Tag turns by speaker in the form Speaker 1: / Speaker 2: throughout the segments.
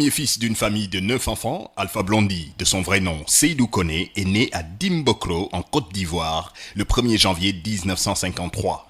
Speaker 1: Premier fils d'une famille de 9 enfants, Alpha Blondy, de son vrai nom Seydou Koné, est né à Dimbokro, en Côte d'Ivoire, le 1er janvier 1953.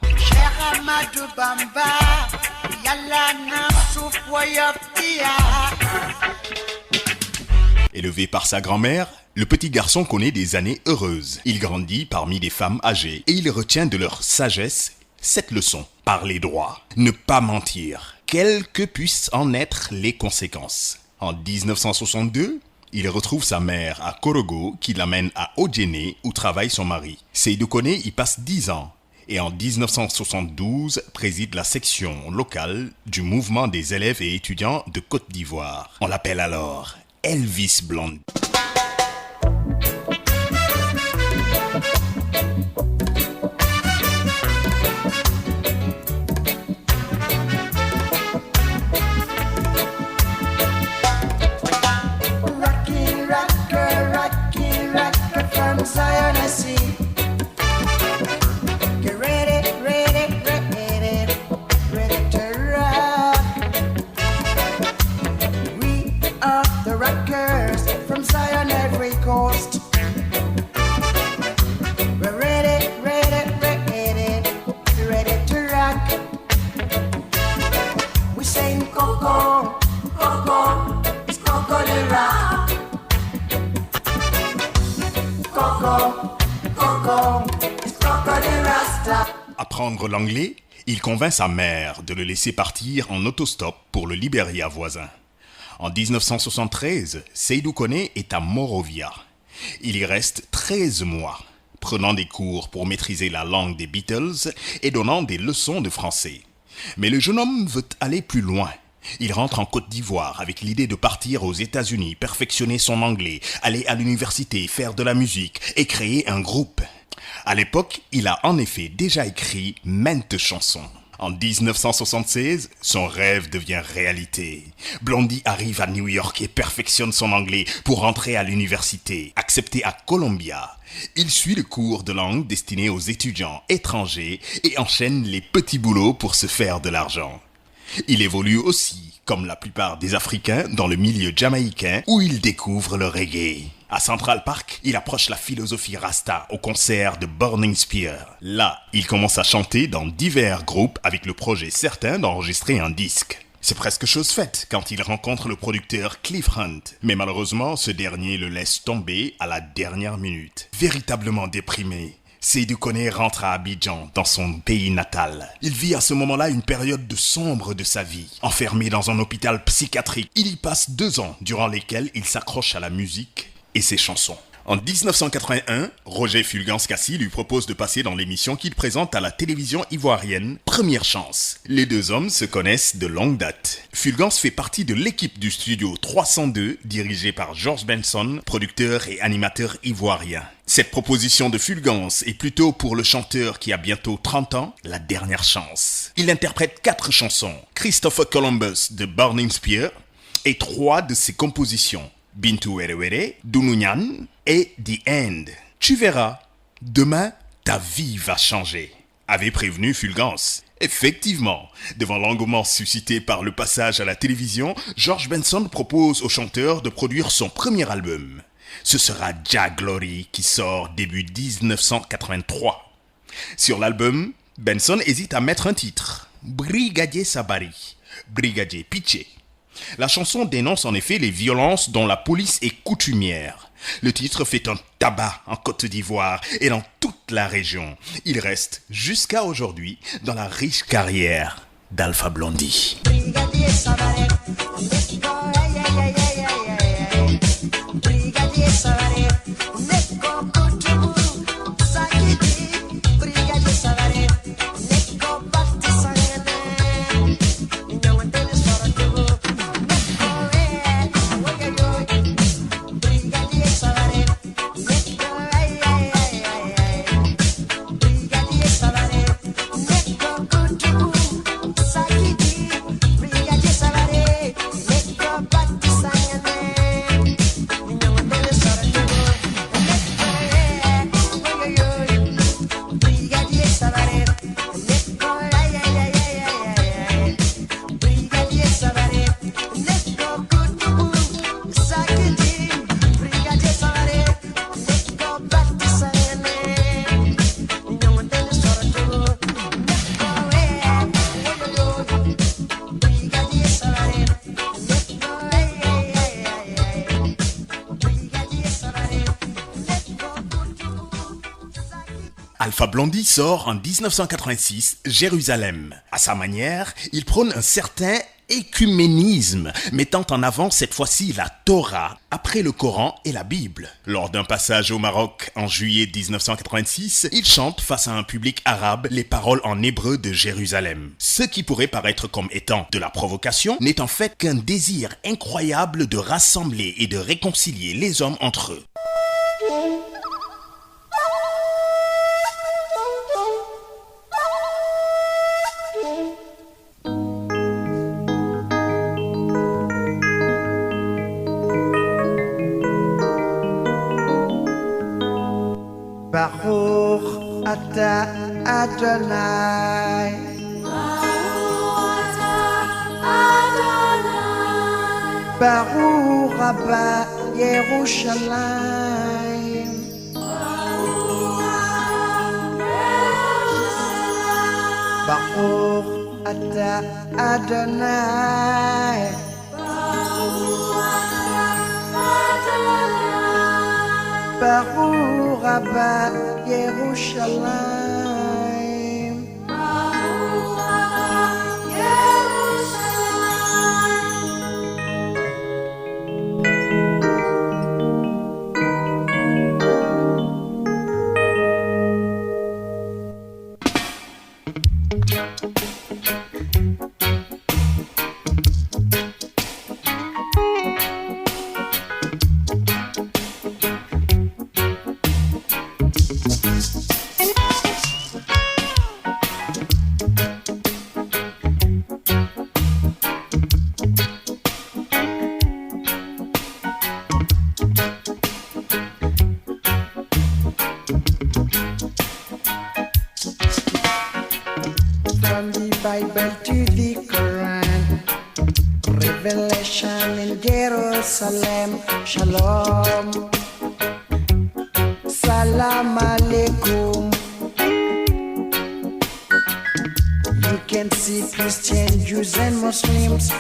Speaker 1: Élevé par sa grand-mère, le petit garçon connaît des années heureuses. Il grandit parmi des femmes âgées et il retient de leur sagesse cette leçon. Parler droit, ne pas mentir, quelles que puissent en être les conséquences. En 1962, il retrouve sa mère à Korogo qui l'amène à Odjéné où travaille son mari. Seydou Koné y passe 10 ans et en 1972 préside la section locale du mouvement des élèves et étudiants de Côte d'Ivoire. On l'appelle alors Elvis Blondy. Apprendre l'anglais, il convainc sa mère de le laisser partir en autostop pour le Libéria voisin. En 1973, Seydou Koné est à Monrovia. Il y reste 13 mois, prenant des cours pour maîtriser la langue des Beatles et donnant des leçons de français. Mais le jeune homme veut aller plus loin. Il rentre en Côte d'Ivoire avec l'idée de partir aux États-Unis, perfectionner son anglais, aller à l'université, faire de la musique et créer un groupe. À l'époque, il a en effet déjà écrit maintes chansons. En 1976, son rêve devient réalité. Blondy arrive à New York et perfectionne son anglais pour entrer à l'université, accepté à Columbia. Il suit le cours de langue destiné aux étudiants étrangers et enchaîne les petits boulots pour se faire de l'argent. Il évolue aussi, comme la plupart des Africains, dans le milieu jamaïcain où il découvre le reggae. À Central Park, il approche la philosophie Rasta au concert de Burning Spear. Là, il commence à chanter dans divers groupes avec le projet certain d'enregistrer un disque. C'est presque chose faite quand il rencontre le producteur Cliff Hunt. Mais malheureusement, ce dernier le laisse tomber à la dernière minute. Véritablement déprimé, Seydou Koné rentre à Abidjan, dans son pays natal. Il vit à ce moment-là une période sombre de sa vie. Enfermé dans un hôpital psychiatrique, il y passe 2 ans, durant lesquels il s'accroche à la musique et ses chansons. En 1981, Roger Fulgence-Cassis lui propose de passer dans l'émission qu'il présente à la télévision ivoirienne Première Chance. Les 2 hommes se connaissent de longue date. Fulgence fait partie de l'équipe du studio 302, dirigée par George Benson, producteur et animateur ivoirien. Cette proposition de Fulgence est plutôt pour le chanteur qui a bientôt 30 ans, la dernière chance. Il interprète 4 chansons, Christopher Columbus de Burning Spear et 3 de ses compositions, Bintu Were Were, Dununyan et The End. Tu verras, demain, ta vie va changer, avait prévenu Fulgence. Effectivement, devant l'engouement suscité par le passage à la télévision, George Benson propose au chanteur de produire son premier album. Ce sera Jah Glory qui sort début 1983. Sur l'album, Benson hésite à mettre un titre, Brigadier Sabari, Brigadier Pitché. La chanson dénonce en effet les violences dont la police est coutumière. Le titre fait un tabac en Côte d'Ivoire et dans toute la région. Il reste jusqu'à aujourd'hui dans la riche carrière d'Alpha Blondy. Brigadier Sabari, Brigadier Sabari, Alpha Blondy sort en 1986 Jérusalem. À sa manière, il prône un certain écuménisme, mettant en avant cette fois-ci la Torah après le Coran et la Bible. Lors d'un passage au Maroc en juillet 1986, il chante face à un public arabe les paroles en hébreu de Jérusalem. Ce qui pourrait paraître comme étant de la provocation n'est en fait qu'un désir incroyable de rassembler et de réconcilier les hommes entre eux.
Speaker 2: Baruch Ata Adonai. Baruch Rabba Yerushalayim. Baruch Ata Adonai. Baruch Rabba Yerushalayim. From the Bible to the Quran, Revelation in Jerusalem, Shalom, Salam Alaikum. You can see Christians, Jews and Muslims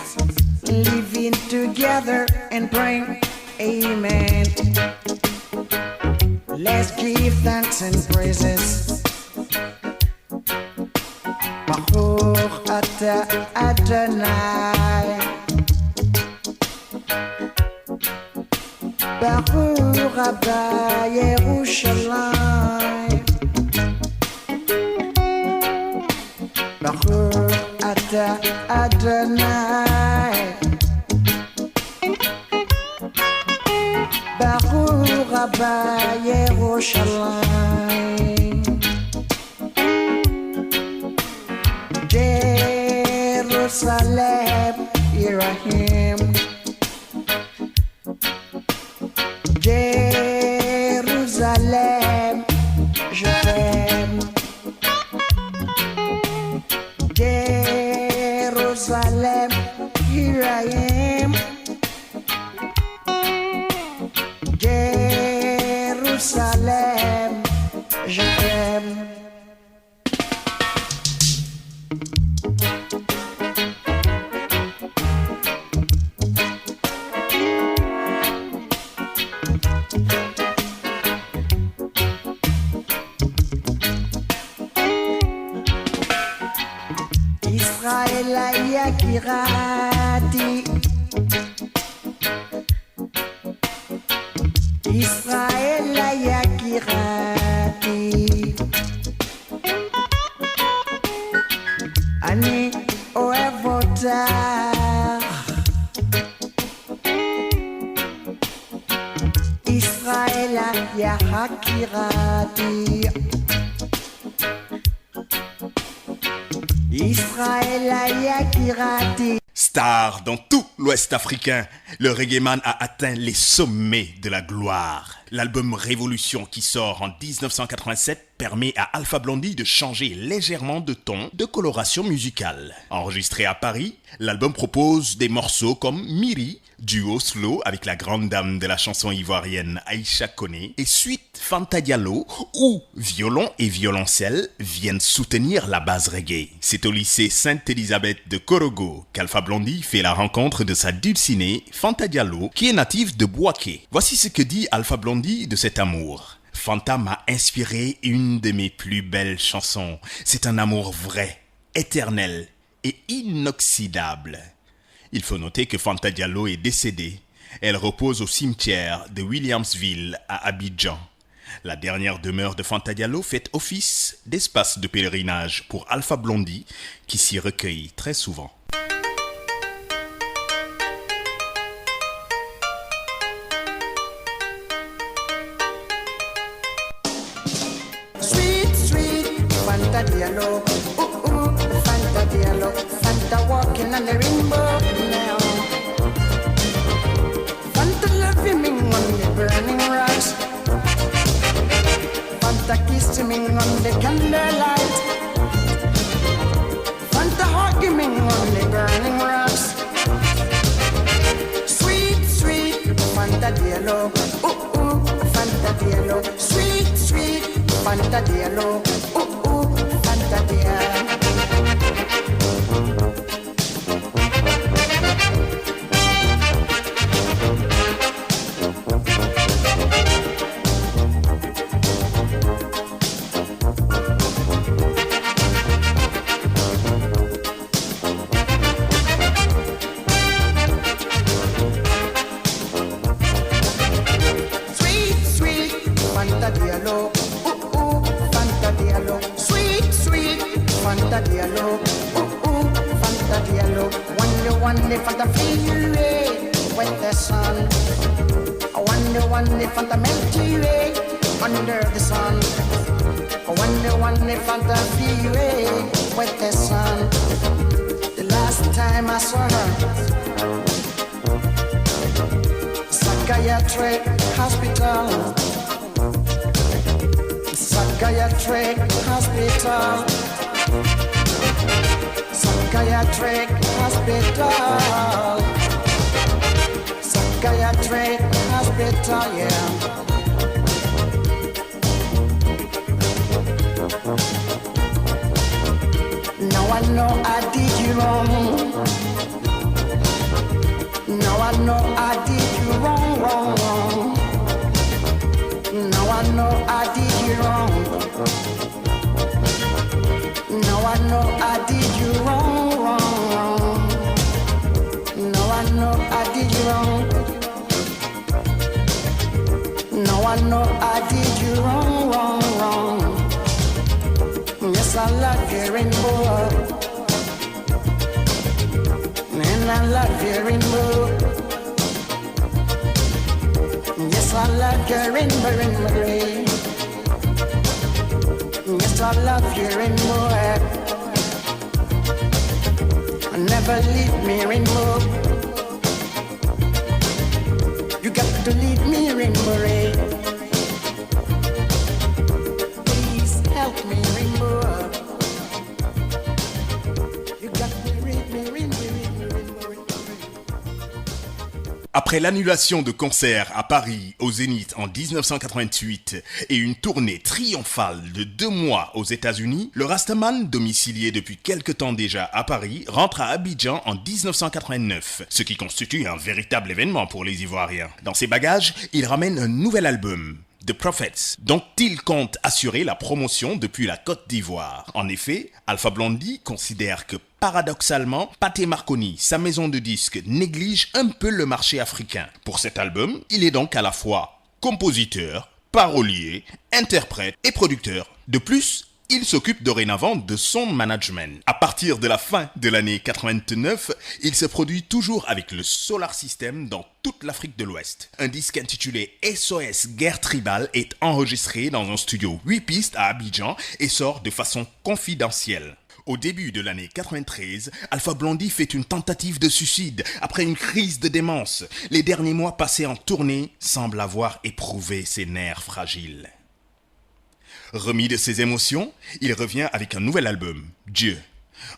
Speaker 2: living together and praying, Amen. Let's give thanks and praises. Baruch Ata Adonai. Baruch Rabba Yerushalayim. Baruch Ata Adonai. Baruch Rabba Yerushalayim. Jerusalem, here I am. Jerusalem, je t'aime. Jerusalem, here I am. Jerusalem, je t'aime. Israël Yakirati. Israël Yakirati. Ani Oevotar. Israël Yakirati. Israël Yakirati.
Speaker 1: Star dans tout l'Ouest africain, le reggaeman a atteint les sommets de la gloire. L'album Révolution qui sort en 1987 permet à Alpha Blondy de changer légèrement de ton, de coloration musicale. Enregistré à Paris, l'album propose des morceaux comme Miri, duo slow avec la grande dame de la chanson ivoirienne Aïcha Koné, et suite Fanta Diallo, où violon et violoncelle viennent soutenir la base reggae. C'est au lycée Sainte-Élisabeth de Korogo qu'Alpha Blondy fait la rencontre de sa dulcinée Fanta Diallo, qui est native de Bouaké. Voici ce que dit Alpha Blondy de cet amour. Fanta m'a inspiré une de mes plus belles chansons. C'est un amour vrai, éternel et inoxydable. Il faut noter que Fanta Diallo est décédée. Elle repose au cimetière de Williamsville à Abidjan. La dernière demeure de Fanta Diallo fait office d'espace de pèlerinage pour Alpha Blondy qui s'y recueille très souvent.
Speaker 2: Fanta Diallo, ooh ooh, Fanta Diallo, Fanta walking on the rainbow now. Fanta loving me on the burning rocks, Fanta kissing me on the candlelight, Fanta hugging me on the burning rocks. Sweet, sweet Fanta Diallo, ooh ooh, Fanta Diallo, sweet, sweet Fanta Diallo, ooh ooh. Sweet, sweet Fanta Diallo, ooh ooh, Fanta Diallo, sweet, sweet Fanta Diallo, ooh ooh, Fanta Diallo. Wonder Fanta feel ray with the sun. I wonder Fanta melty ray under the sun. I wonder Fanta feel ray with the sun. The last time I saw her, psychiatric hospital. Psychiatric hospital. Psychiatric hospital. Psychiatric hospital, yeah. Now I know I did you wrong. Now I know I did you wrong, wrong, wrong. Now I know I did you wrong. Now I know I did you wrong, wrong, wrong. Now I know I did you wrong. Now I know I did you wrong, wrong, wrong. Yes, I love you, rainbow. And I love you, rainbow. Yes, I love you, rainbow, rainbow. Yes, I love you, rainbow. Never leave me, rainbow. You got to leave me, rainbow ray. Please help me, rainbow. You got to leave me, rainbow, rainbow, rainbow.
Speaker 1: Après l'annulation de concerts à Paris au Zénith en 1988 et une tournée triomphale de 2 mois aux États-Unis, le Rastaman, domicilié depuis quelque temps déjà à Paris, rentre à Abidjan en 1989, ce qui constitue un véritable événement pour les Ivoiriens. Dans ses bagages, il ramène un nouvel album, The Prophets, dont il compte assurer la promotion depuis la Côte d'Ivoire. En effet, Alpha Blondy considère que paradoxalement, Pathé Marconi, sa maison de disques, néglige un peu le marché africain. Pour cet album, il est donc à la fois compositeur, parolier, interprète et producteur. De plus, il s'occupe dorénavant de son management. À partir de la fin de l'année 89, il se produit toujours avec le Solar System dans toute l'Afrique de l'Ouest. Un disque intitulé SOS Guerre Tribale est enregistré dans un studio 8 pistes à Abidjan et sort de façon confidentielle. Au début de l'année 93, Alpha Blondy fait une tentative de suicide après une crise de démence. Les derniers mois passés en tournée semblent avoir éprouvé ses nerfs fragiles. Remis de ses émotions, il revient avec un nouvel album, Dieu.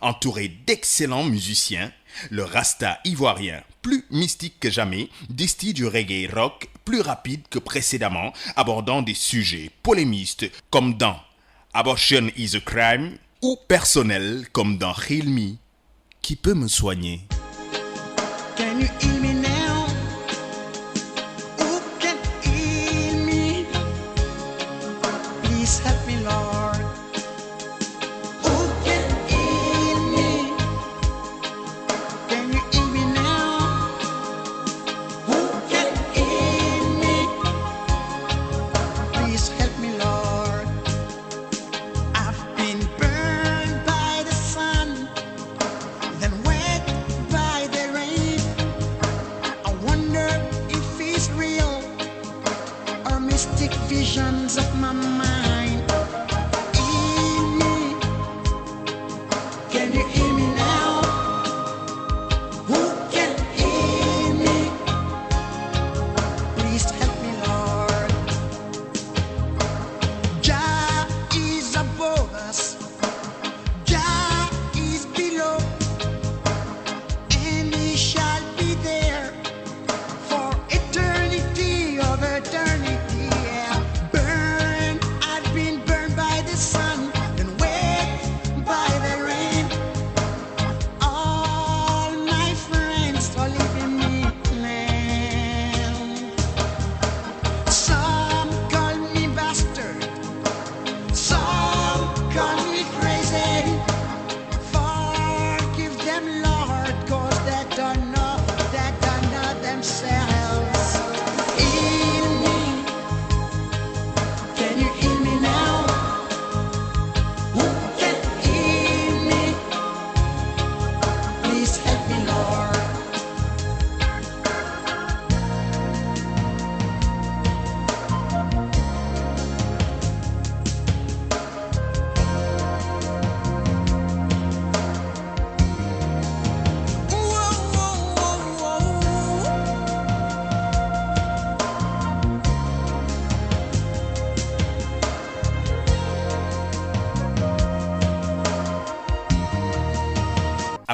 Speaker 1: Entouré d'excellents musiciens, le Rasta ivoirien, plus mystique que jamais, distille du reggae rock plus rapide que précédemment, abordant des sujets polémistes comme dans Abortion is a Crime ou personnels comme dans Heal Me, qui peut me soigner.
Speaker 2: Can you heal me now? Who can heal me?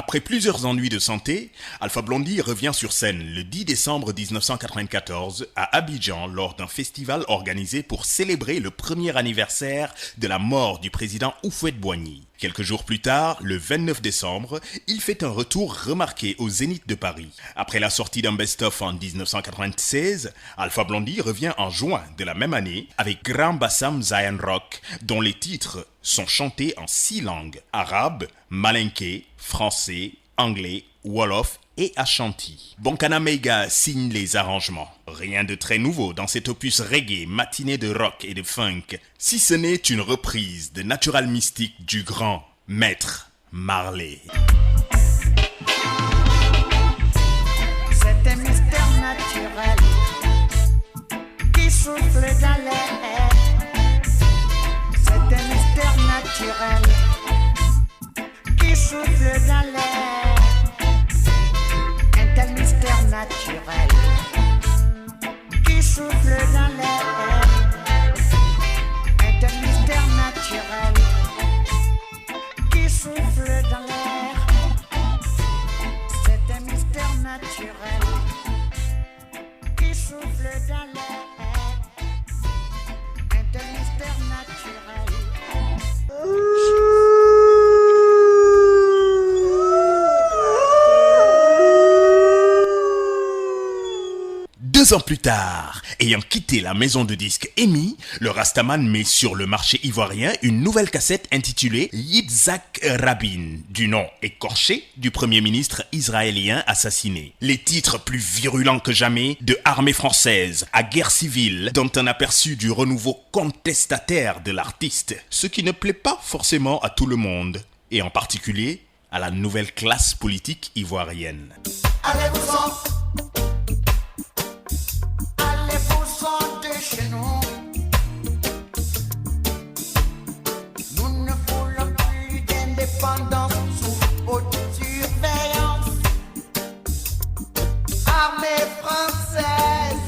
Speaker 1: Après plusieurs ennuis de santé, Alpha Blondy revient sur scène le 10 décembre 1994 à Abidjan lors d'un festival organisé pour célébrer le premier anniversaire de la mort du président Houphouët-Boigny. Quelques jours plus tard, le 29 décembre, il fait un retour remarqué au Zénith de Paris. Après la sortie d'un best-of en 1996, Alpha Blondy revient en juin de la même année avec Grand Bassam Zion Rock, dont les titres sont chantés en 6 langues, arabe, malinké, français, anglais, wolof et ashanti. Bonkana Meiga signe les arrangements. Rien de très nouveau dans cet opus reggae matiné de rock et de funk, si ce n'est une reprise de Natural Mystic du grand Maître Marley.
Speaker 2: C'est un mystère naturel qui souffle dans l'air. C'est un mystère naturel qui souffle dans l'air. Un tel mystère naturel qui souffle dans l'air. Un tel mystère naturel qui souffle dans l'air. C'est un mystère naturel qui souffle dans l'air. Un tel mystère naturel.
Speaker 1: 2 ans plus tard, ayant quitté la maison de disques EMI, le Rastaman met sur le marché ivoirien une nouvelle cassette intitulée Yitzhak Rabin, du nom écorché du premier ministre israélien assassiné. Les titres plus virulents que jamais, de Armée française à Guerre civile, dont un aperçu du renouveau contestataire de l'artiste, ce qui ne plaît pas forcément à tout le monde, et en particulier à la nouvelle classe politique ivoirienne.
Speaker 2: Allez-vous-en de chez nous. Nous ne voulons plus d'indépendance sous haute surveillance. Armée française,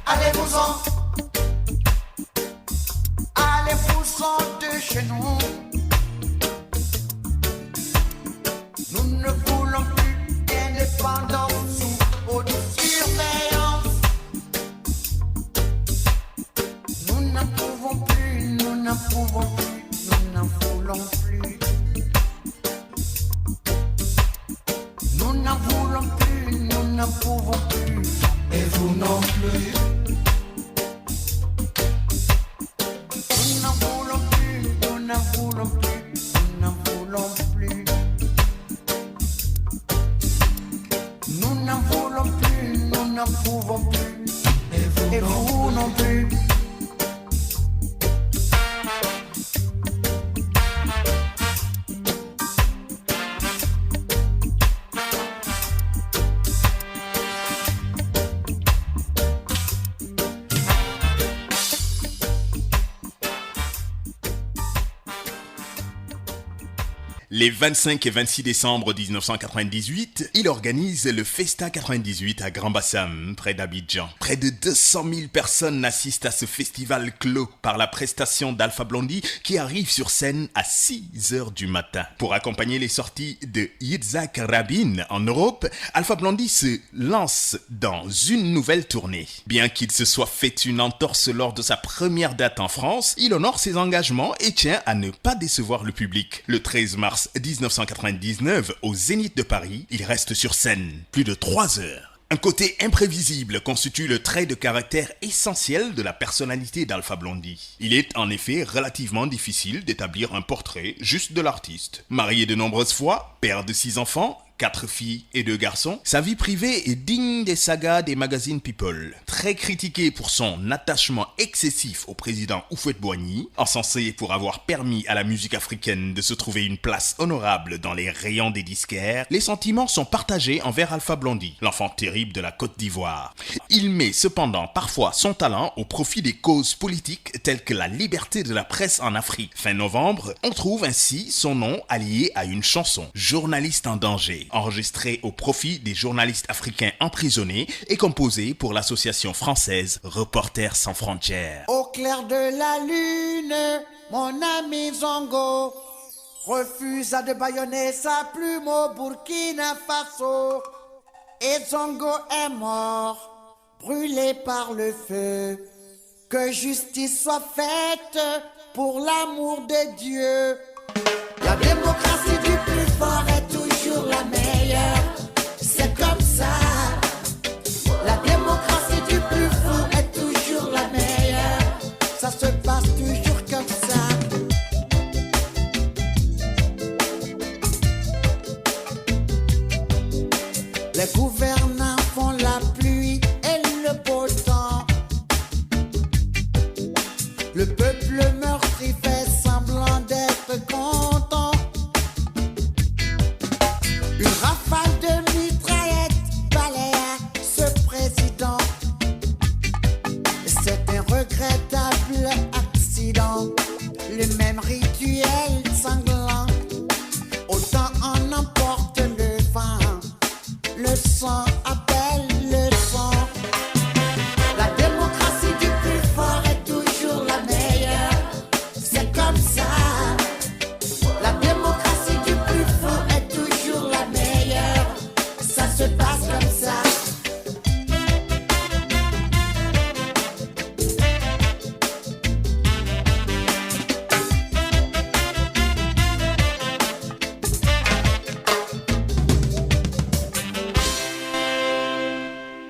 Speaker 2: allez-vous-en. Allez-vous-en de chez nous. Nous ne voulons plus d'indépendance sous haute surveillance. Nous n'en pouvons plus, nous n'en pouvons plus, nous n'en voulons plus. Nous n'en voulons plus, nous n'en pouvons plus, et vous non plus. Nous n'en voulons plus, nous n'en voulons plus, nous n'en voulons plus. Nous n'en voulons plus, nous n'en pouvons plus, et vous non plus.
Speaker 1: Les 25 et 26 décembre 1998, il organise le Festa 98 à Grand Bassam, près d'Abidjan. Près de 200 000 personnes assistent à ce festival clos par la prestation d'Alpha Blondy qui arrive sur scène à 6 heures du matin. Pour accompagner les sorties de Yitzhak Rabin en Europe, Alpha Blondy se lance dans une nouvelle tournée. Bien qu'il se soit fait une entorse lors de sa première date en France, il honore ses engagements et tient à ne pas décevoir le public. Le 13 mars 1999, au Zénith de Paris, il reste sur scène plus de 3 heures. Un côté imprévisible constitue le trait de caractère essentiel de la personnalité d'Alpha Blondy. Il est en effet relativement difficile d'établir un portrait juste de l'artiste. Marié de nombreuses fois, père de 6 enfants, 4 filles et 2 garçons, sa vie privée est digne des sagas des magazines People. Très critiqué pour son attachement excessif au président Houphouët-Boigny, encensé pour avoir permis à la musique africaine de se trouver une place honorable dans les rayons des disquaires, les sentiments sont partagés envers Alpha Blondy, l'enfant terrible de la Côte d'Ivoire. Il met cependant parfois son talent au profit des causes politiques telles que la liberté de la presse en Afrique. Fin novembre, on trouve ainsi son nom allié à une chanson, Journaliste en danger, enregistré au profit des journalistes africains emprisonnés et composé pour l'association française Reporters sans frontières.
Speaker 2: Au clair de la lune, mon ami Zongo, refusa de bâillonner sa plume au Burkina Faso. Et Zongo est mort, brûlé par le feu. Que justice soit faite pour l'amour de Dieu. La démocratie du plus fort est toujours la meilleure. C'est comme ça. La démocratie du plus fort est toujours la meilleure. Ça se passe toujours comme ça. Les gouvernants font la pluie et le beau temps. Le peuple meurtri fait semblant d'être content. Une rafale de mitraillettes balaya ce président. C'est un regrettable accident. Le même rituel sanglant. Autant en emporte le vent. Le sang appelle le sang. La démocratie du plus fort est toujours la meilleure. C'est comme ça. La démocratie du plus fort est toujours la meilleure. Ça se passe comme ça.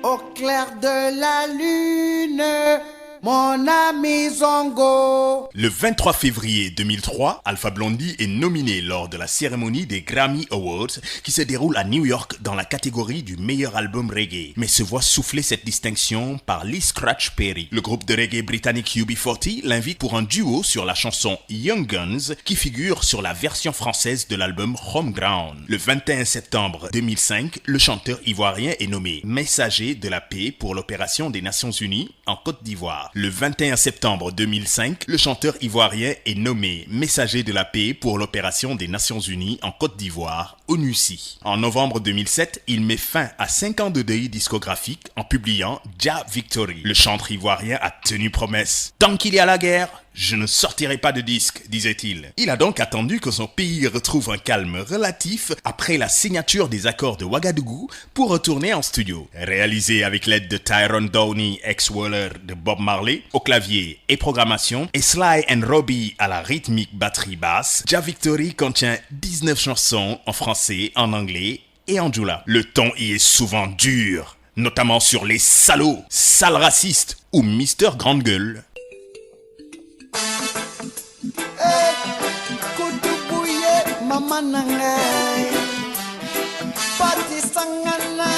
Speaker 2: Au clair de la lune, mon ami Zongo.
Speaker 1: Le 23 février 2003, Alpha Blondy est nominé lors de la cérémonie des Grammy Awards qui se déroule à New York dans la catégorie du meilleur album reggae, mais se voit souffler cette distinction par Lee Scratch Perry. Le groupe de reggae britannique UB40 l'invite pour un duo sur la chanson Young Guns qui figure sur la version française de l'album Homeground. Le 21 septembre 2005, le chanteur ivoirien est nommé messager de la paix pour l'opération des Nations Unies en Côte d'Ivoire. Le 21 septembre 2005, le chanteur ivoirien est nommé messager de la paix pour l'opération des Nations Unies en Côte d'Ivoire, ONUCI. En novembre 2007, il met fin à 5 ans de deuil discographique en publiant Jah Victory. Le chanteur ivoirien a tenu promesse. Tant qu'il y a la guerre, je ne sortirai pas de disque, disait-il. Il a donc attendu que son pays retrouve un calme relatif après la signature des accords de Ouagadougou pour retourner en studio. Réalisé avec l'aide de Tyrone Downey, ex-Waller de Bob Marley, au clavier et programmation, et Sly and Robbie à la rythmique batterie basse, Jah Victory contient 19 chansons en français, en anglais et en djoula. Le ton y est souvent dur, notamment sur les salauds, sales racistes ou Mister Grande Gueule.
Speaker 2: Kutubuye mama nangai Pati sangana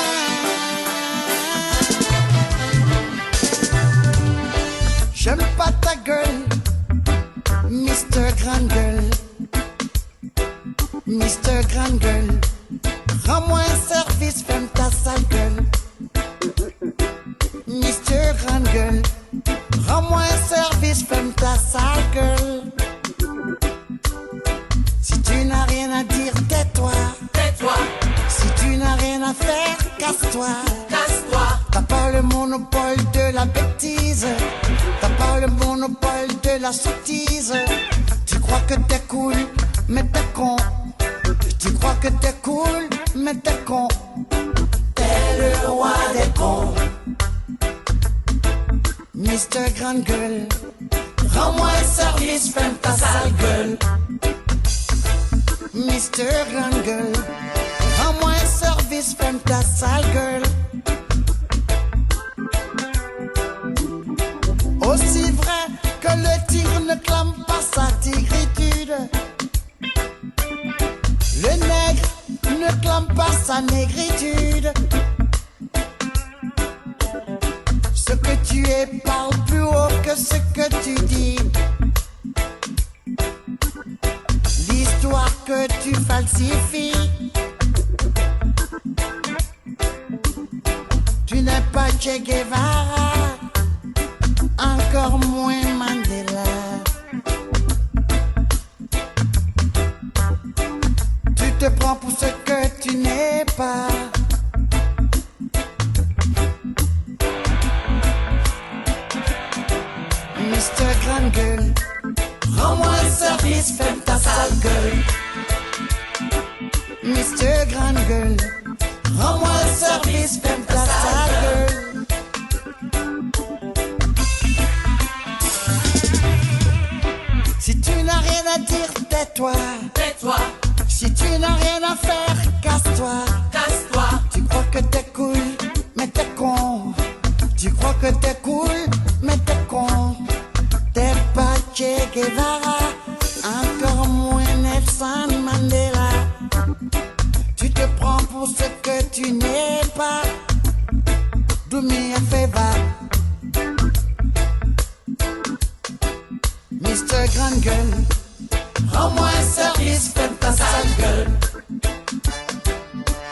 Speaker 2: J'aime pas ta gueule Mister Grande Gueule Mister Grande Gueule Rends-moi un service, ferme ta sale gueule Mister Grande Gueule Rends-moi un service, ferme ta sale gueule. Si tu n'as rien à dire, tais-toi.
Speaker 3: Tais-toi,
Speaker 2: Si tu n'as rien à faire, casse-toi.
Speaker 3: casse-toi,
Speaker 2: T'as pas le monopole de la bêtise. T'as pas le monopole de la sottise. Tu crois que t'es cool, mais t'es con. Tu crois que t'es cool, mais t'es con. T'es le roi des cons. Mister Grande Gueule, rends-moi un service, ferme ta sale gueule. Mister Grande Gueule, rends-moi un service, ferme ta sale gueule. Aussi vrai que le tigre ne clame pas sa tigritude, le nègre ne clame pas sa négritude. Ce que tu es parle plus haut que ce que tu dis. L'histoire que tu falsifies. Tu n'es pas Che Guevara, encore moins Mandela. Tu te prends pour ce que tu n'es pas. Mister Grande Gueule, rends-moi un service, ferme ta sale gueule. Mr. Grand Girl, rends-moi le service, fais ta sale gueule. Si tu n'as rien à dire, tais-toi.
Speaker 3: Tais-toi,
Speaker 2: Si tu n'as rien à faire, casse-toi.
Speaker 3: casse-toi.
Speaker 2: Tu crois que t'es cool, mais t'es con. Tu crois que t'es cool, mais t'es con. T'es pas Che Guevara, encore moins Nelson Mandela. Tu te prends pour ce que tu n'es pas. Do me a favor, Mr. Grand Gueule, rends-moi un service, fais ta sale gueule.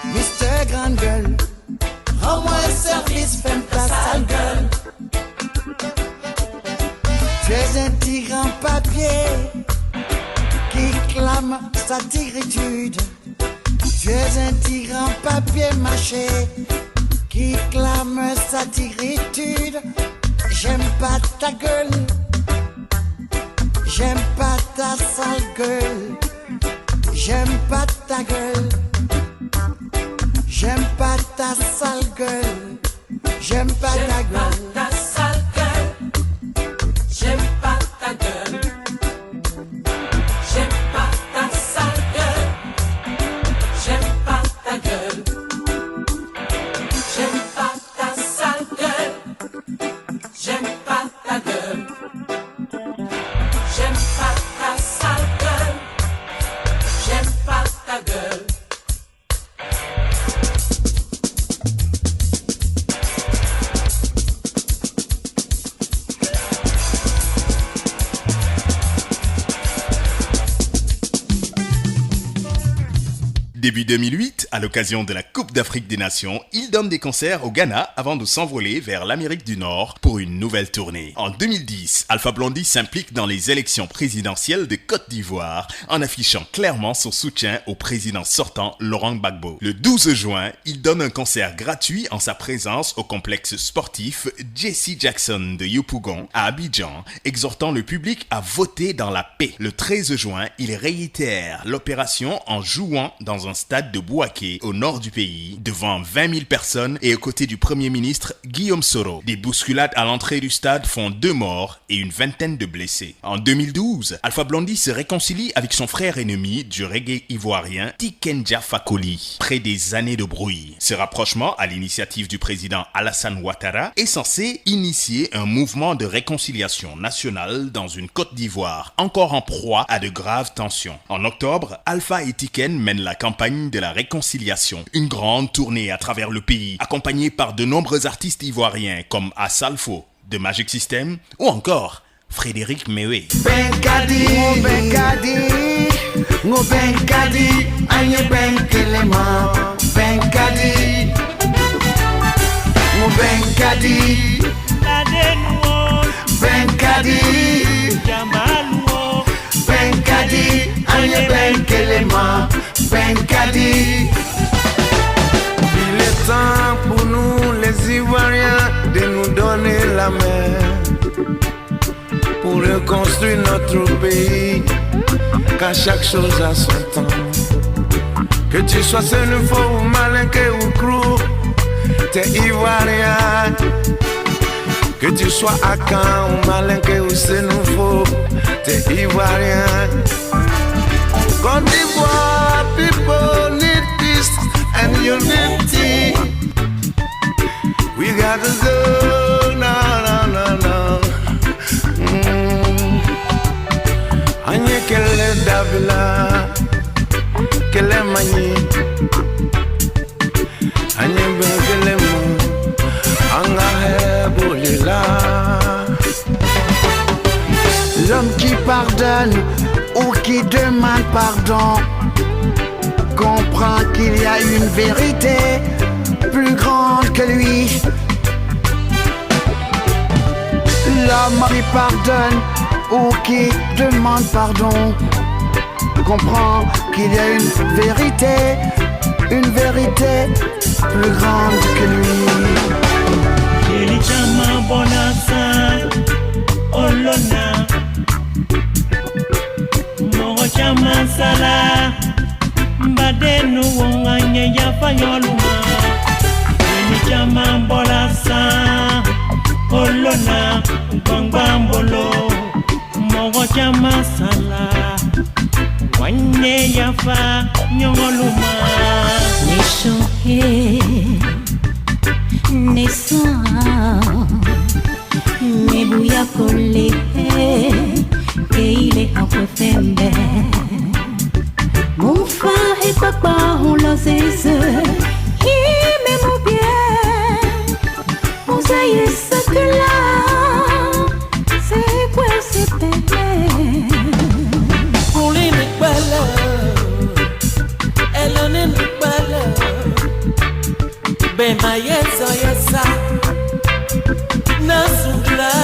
Speaker 2: Mr. Grand Gueule, rends-moi un service, fais ta sale gueule. Tu es un tigre en papier qui clame sa tigritude. Tu es un tigre en papier mâché qui clame sa tigritude. J'aime pas ta gueule, j'aime pas ta sale gueule, j'aime pas ta gueule, j'aime pas ta sale gueule, j'aime pas ta gueule.
Speaker 3: Ta sale gueule, j'aime pas ta gueule. J'aime pas ta sale gueule, j'aime pas ta gueule. J'aime pas ta sale gueule, j'aime pas ta gueule. J'aime pas ta sale gueule, j'aime pas ta gueule.
Speaker 1: Début 2008, à l'occasion de la Coupe d'Afrique des Nations, il donne des concerts au Ghana avant de s'envoler vers l'Amérique du Nord pour une nouvelle tournée. En 2010, Alpha Blondy s'implique dans les élections présidentielles de Côte d'Ivoire en affichant clairement son soutien au président sortant Laurent Gbagbo. Le 12 juin, il donne un concert gratuit en sa présence au complexe sportif Jesse Jackson de Yopougon à Abidjan, exhortant le public à voter dans la paix. Le 13 juin, il réitère l'opération en jouant dans un stade de Bouaké au nord du pays devant 20 000 personnes et aux côtés du premier ministre Guillaume Soro. Des bousculades à l'entrée du stade font 2 morts et une vingtaine de blessés. En 2012, Alpha Blondy se réconcilie avec son frère ennemi du reggae ivoirien Tikenja Fakoly. Après des années de bruit, ce rapprochement à l'initiative du président Alassane Ouattara est censé initier un mouvement de réconciliation nationale dans une Côte d'Ivoire encore en proie à de graves tensions. En octobre, Alpha et Tiken mènent la campagne de la réconciliation. Une grande tournée à travers le pays, accompagnée par de nombreux artistes ivoiriens comme Assalfo, de Magic System ou encore Frédéric Mewé.
Speaker 2: Benkadi, ngo Benkadi, anye Benkelema. Benkadi, ngo Benkadi, Benkadi, Benkadi, anye Benkelema. Benkadi.
Speaker 4: Il est temps pour nous les Ivoiriens de nous donner la main pour reconstruire notre pays, car chaque chose a son temps. Que tu sois Sénéfo ou Malinké ou Krou, t'es Ivoirien. Que tu sois Akan ou Malinké ou Sénéfo, t'es Ivoirien. Côte d'Ivoire, people need peace and unity. We gotta go, no. Anye kele Davila, kele Mani, anye ben kele mo, anga he bolila.
Speaker 2: L'homme qui pardonne ou qui demande pardon comprend qu'il y a une vérité plus grande que lui. L'homme qui pardonne ou qui demande pardon comprend qu'il y a une vérité plus grande que lui.
Speaker 5: Elichama bonasa olona Mochama masala mbadenu wonganye ya fanyoluma ni chama bolasa olona ngwangwambolo mogo chama sala wanye ya fanyoluma
Speaker 6: nishohe nesa mebuya kole keile hakwefembe mufa et papa on l'a zese me mon bien vous ayez ce que là c'est quoi c'est belle
Speaker 3: pour les nukbala elle en est nukbala ben ma yesa nasula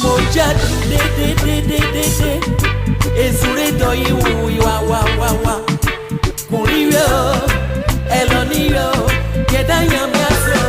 Speaker 3: moja de ezure doi wa kuriyo eloniyo kedanya miaso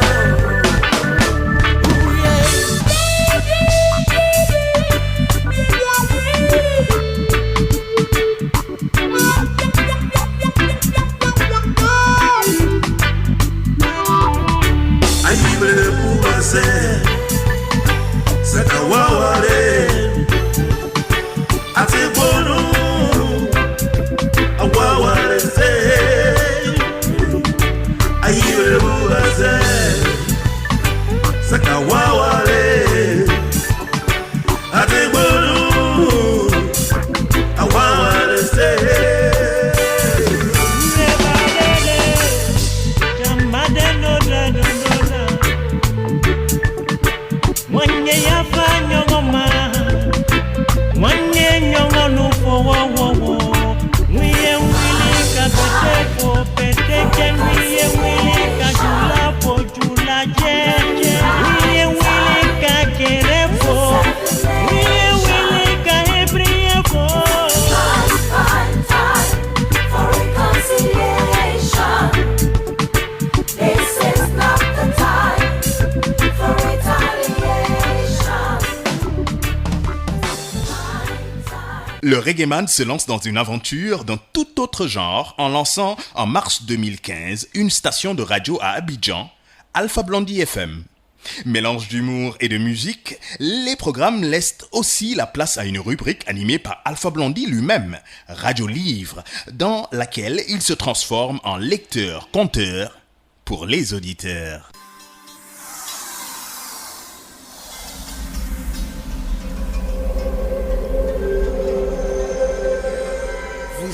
Speaker 1: Le reggaeman se lance dans une aventure d'un tout autre genre en lançant en mars 2015 une station de radio à Abidjan, Alpha Blondy FM. Mélange d'humour et de musique, les programmes laissent aussi la place à une rubrique animée par Alpha Blondy lui-même, Radio Livre, dans laquelle il se transforme en lecteur-conteur pour les auditeurs.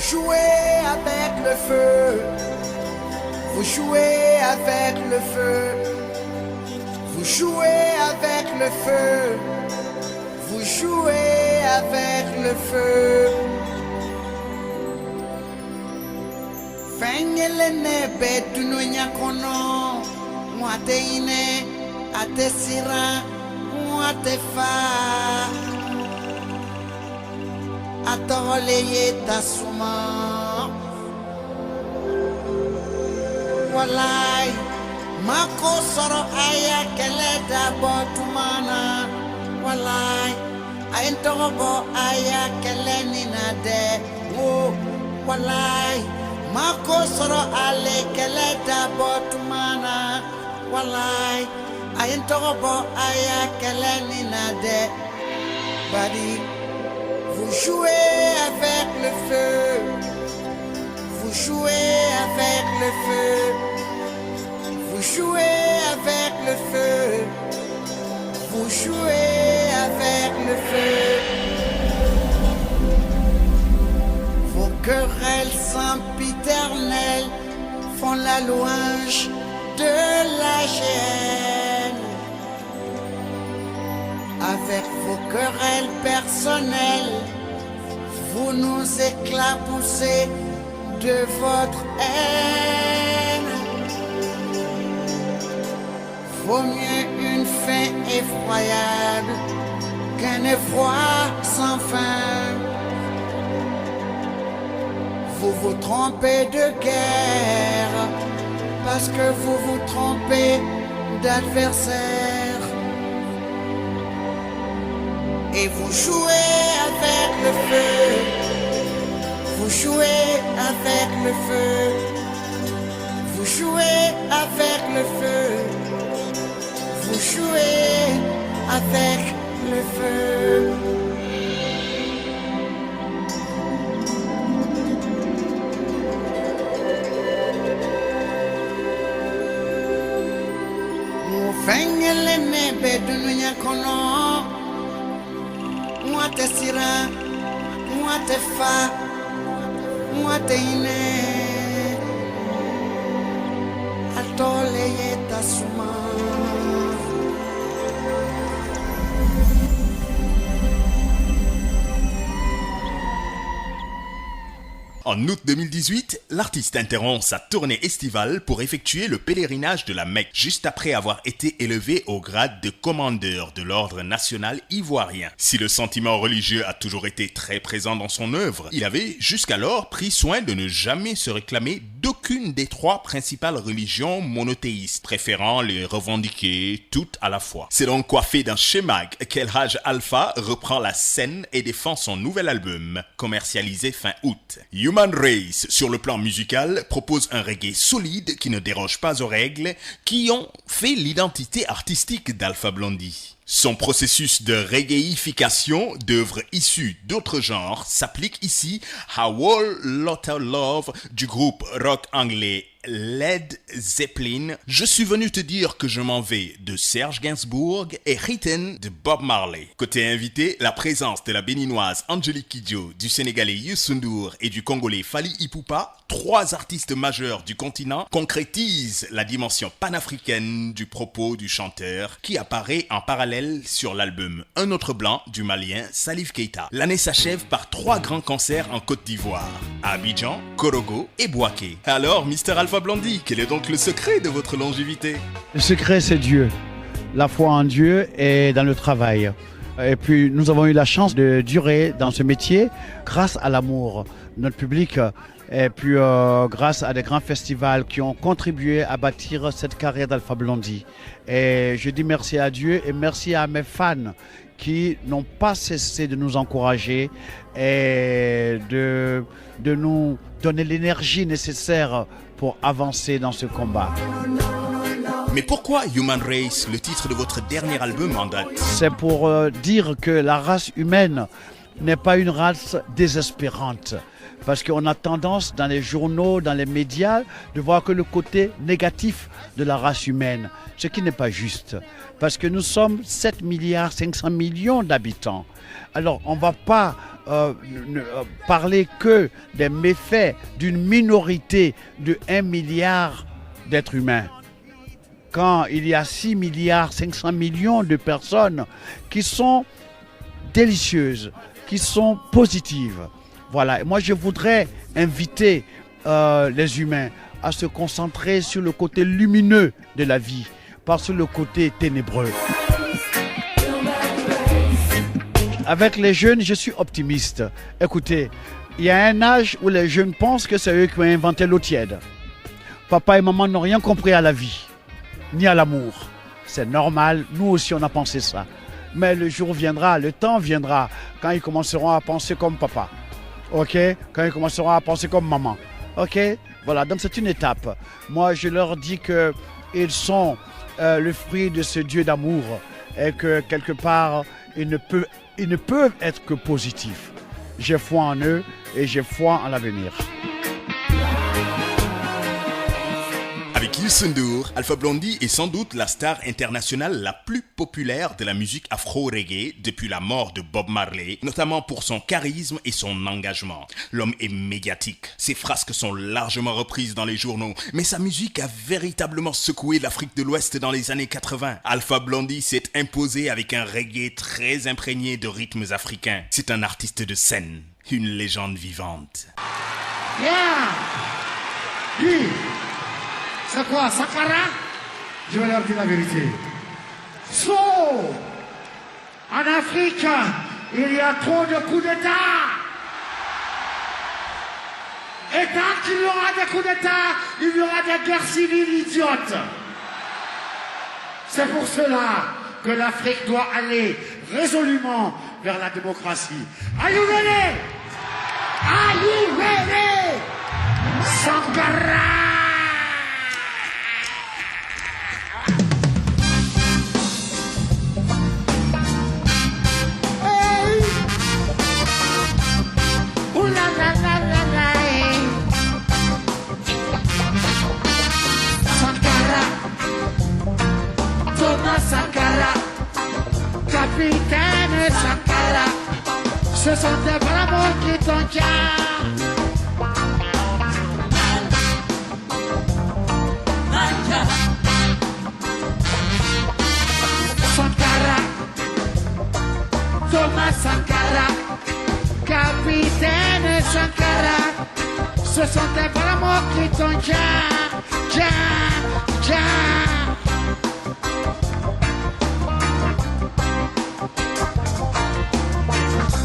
Speaker 2: Vous jouez avec le feu, vous jouez avec le feu, vous jouez avec le feu, vous jouez avec le feu. Fengele betuno nyakono, mwate ine, ate sira, mwate fa. Atoleye tasuma walai mako soro aya keleda botumana walai ayentobo aya keleni nade wo walai mako soro ale keleda botumana walai ayentobo aya keleni nade badi. Vous jouez avec le feu, vous jouez avec le feu, vous jouez avec le feu, vous jouez avec le feu. Vos querelles sempiternelles font la louange de la gêne. Avec vos querelles personnelles, vous nous éclaboussez de votre haine. Vaut mieux une fin effroyable qu'un effroi sans fin. Vous vous trompez de guerre parce que vous vous trompez d'adversaire. Et vous jouez avec le feu. Vous jouez avec le feu. Vous jouez avec le feu. Vous jouez avec le feu. Fengele nebe dununya kono Mwate sira Mwate fa Mwate ine Atole yeta suma
Speaker 1: En août 2018, l'artiste interrompt sa tournée estivale pour effectuer le pèlerinage de la Mecque, juste après avoir été élevé au grade de commandeur de l'ordre national ivoirien. Si le sentiment religieux a toujours été très présent dans son œuvre, il avait jusqu'alors pris soin de ne jamais se réclamer d'aucune des trois principales religions monothéistes, préférant les revendiquer toutes à la fois. C'est donc coiffé d'un schéma qu'El Hadj Alpha reprend la scène et défend son nouvel album, commercialisé fin août. Human Race, sur le plan musical, propose un reggae solide qui ne déroge pas aux règles qui ont fait l'identité artistique d'Alpha Blondy. Son processus de reggaeification d'œuvres issues d'autres genres s'applique ici à Whole Lotta Love du groupe rock anglais Led Zeppelin, Je suis venu te dire que je m'en vais de Serge Gainsbourg et Written de Bob Marley. Côté invité, la présence de la béninoise Angélique Kidjo, du sénégalais Youssou N'Dour et du congolais Fally Ipupa, trois artistes majeurs du continent, concrétisent la dimension panafricaine du propos du chanteur qui apparaît en parallèle sur l'album Un autre blanc du malien Salif Keita. L'année s'achève par trois grands concerts en Côte d'Ivoire, à Abidjan, Korogo et Bouaké. Alors, Mr. Alpha Blondy, quel est donc le secret de votre longévité?
Speaker 7: Le secret, c'est Dieu. La foi en Dieu et dans le travail. Et puis, nous avons eu la chance de durer dans ce métier grâce à l'amour de notre public et puis grâce à des grands festivals qui ont contribué à bâtir cette carrière d'Alpha Blondy. Et je dis merci à Dieu et merci à mes fans qui n'ont pas cessé de nous encourager et de nous donner l'énergie nécessaire pour avancer dans ce combat.
Speaker 1: Mais pourquoi Human Race, le titre de votre dernier album en date?
Speaker 7: C'est pour dire que la race humaine n'est pas une race désespérante. Parce qu'on a tendance dans les journaux, dans les médias, de voir que le côté négatif de la race humaine, ce qui n'est pas juste. Parce que nous sommes 7 milliards 500 millions d'habitants. Alors on ne va pas parler que des méfaits d'une minorité de 1 milliard d'êtres humains. Quand il y a 6 milliards 500 millions de personnes qui sont délicieuses, qui sont positives. Voilà, et moi je voudrais inviter les humains à se concentrer sur le côté lumineux de la vie, pas sur le côté ténébreux. Avec les jeunes, je suis optimiste. Écoutez, il y a un âge où les jeunes pensent que c'est eux qui ont inventé l'eau tiède. Papa et maman n'ont rien compris à la vie, ni à l'amour. C'est normal, nous aussi on a pensé ça. Mais le jour viendra, le temps viendra, quand ils commenceront à penser comme papa. Ok, quand ils commenceront à penser comme maman. Ok, voilà, donc c'est une étape. Moi, je leur dis qu'ils sont le fruit de ce Dieu d'amour et que quelque part, ils ne peuvent être que positifs. J'ai foi en eux et j'ai foi en l'avenir.
Speaker 1: Avec Youssou N'Dour, Alpha Blondy est sans doute la star internationale la plus populaire de la musique afro-reggae depuis la mort de Bob Marley, notamment pour son charisme et son engagement. L'homme est médiatique, ses frasques sont largement reprises dans les journaux, mais sa musique a véritablement secoué l'Afrique de l'Ouest dans les années 80. Alpha Blondy s'est imposé avec un reggae très imprégné de rythmes africains. C'est un artiste de scène, une légende vivante.
Speaker 8: C'est quoi, Sakara? Je vais leur dire la vérité. So, en Afrique, il y a trop de coups d'État. Et tant qu'il y aura des coups d'État, il y aura des guerres civiles idiotes. C'est pour cela que l'Afrique doit aller résolument vers la démocratie. Are you ready? Are you ready? Sankara!
Speaker 2: Sankara, capitaine Sankara, ce sont des bravos qui t'ont Sankara, Thomas Sankara, capitaine Sankara, ce sont des bravos qui t'ont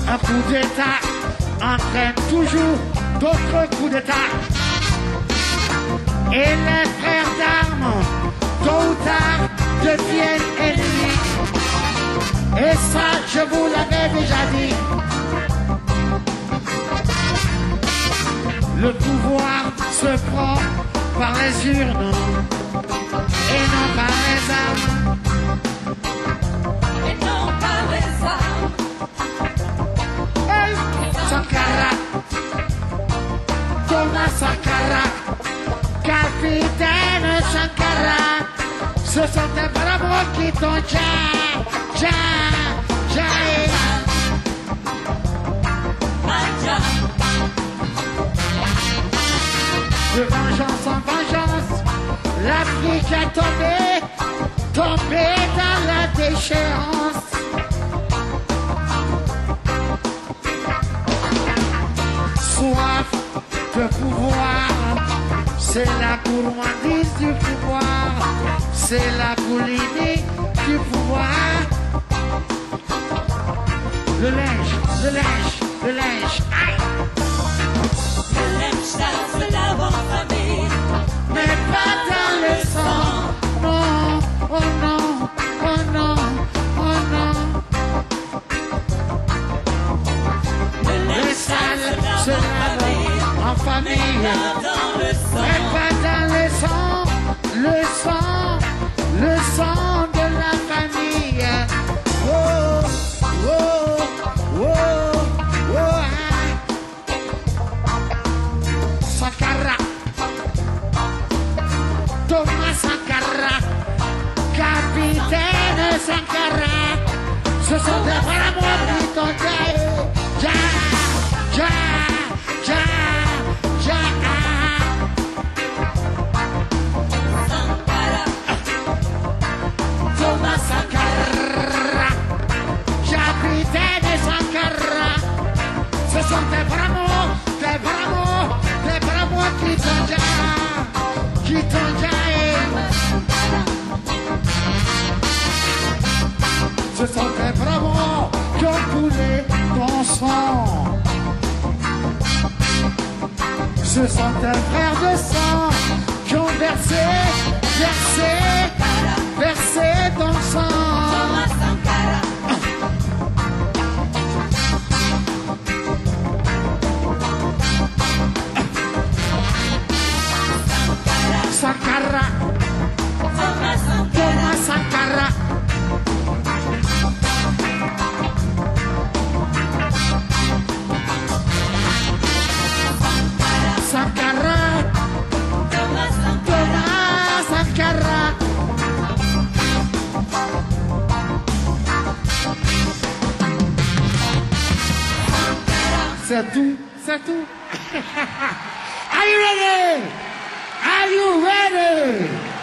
Speaker 2: Un coup d'État entraîne toujours d'autres coups d'État. Et les frères d'armes, tôt ou tard, deviennent ennemis. Et ça, je vous l'avais déjà dit. Le pouvoir se prend par les urnes et non par les armes. Sankara, Thomas Sankara, capitaine Sankara, ce sont des bravos qui t'ont De vengeance en vengeance, l'Afrique est tombée dans la déchéance. Soif de pouvoir, c'est la gourmandise du pouvoir, c'est la boulimie du pouvoir. Le linge, le linge, le linge, aïe.
Speaker 3: Le linge sale se lave en famille,
Speaker 2: Mais pas dans le sang, non, oh non, oh non, oh non.
Speaker 3: le linge sale se lave
Speaker 2: En famille,
Speaker 3: dans le sang.
Speaker 2: mais pas dans le sang, le sang de la famille. Oh, oh, oh, oh, ah. Sankara, Thomas Sankara, capitaine Sankara, ce sont des bravos qui t'ont Thomas Sankara, capitaine Sankara, ce sont des bravos qui t'ont Ce sont des bravos qui ont coulé ton sang. Ce sont tes frères de sang qui ont versé ton sang. Sankara, Thomas Sankara. Sankara, Thomas Sankara. C'est tout, c'est tout. Are you ready? Are you ready?